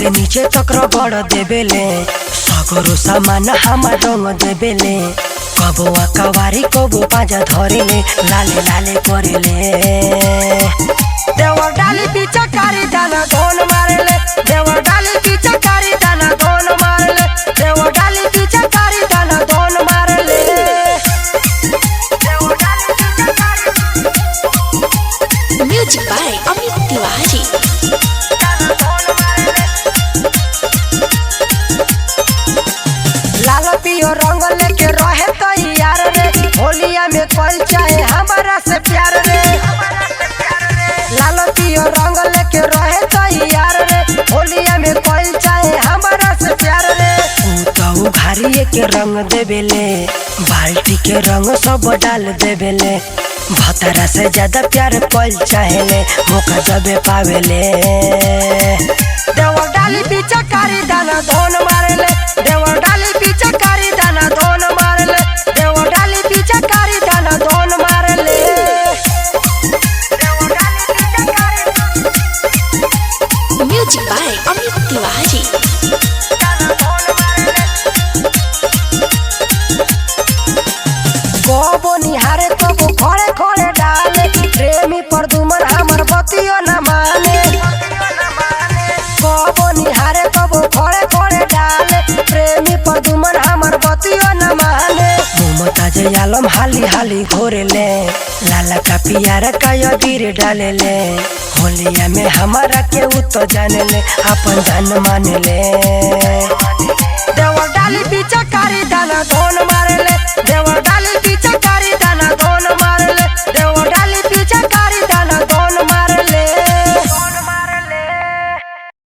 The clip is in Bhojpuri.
से नीचे तक रगड़ देबेले, सगरो सामान हमार रंग देबेले। कबो अकवारी कबो पाजा धरेले, लाले लाले करेले। देवर डाली पीछा कारी दाना धोन मारेले, देवर डाली पीछा कारी दाना धोन मारेले, देवर डाली पीछा कारी दाना धोन मारेले। Music by Amit Tiwari. लाल पियो रंग लेके रहे तैयार रे, होलिया में कोई चाहे हमारा से प्यार रे। लाल पियो रंग लेके रहे तैयार रे, होलिया में कोई चाहे हमारा से प्यार रे। तू घारिए के रंग देबेले, बाल्टी के रंग सब डाल देबेले। भतरा से ज्यादा प्यार कोई चाहेले, मौका जबे पावेले। देवर डाली पीछा कारी दाना धोन मारेले, देवर डाली पीछा कारी दाना धोन मारेले, देवर डाली पीछा कारी दाना धोन मारेले। Music by Amit Tiwari. कबो निहारे कबो खड़े खड़े डाले, प्रेमी प्रदुमन हमर बतियो न माने। कबो निहारे कबो खड़े खड़े डाले, प्रेमी प्रदुमन हमर बतियो न माने। मुमताज आलम हाली हाली घोरेले, लाला का पियारा का यदीर डालेले। होलिया में हमारा के उ तो जानेले, अपन जान मानेले। देवर डाली पीछा कारी दाना धोन मारेले, देवर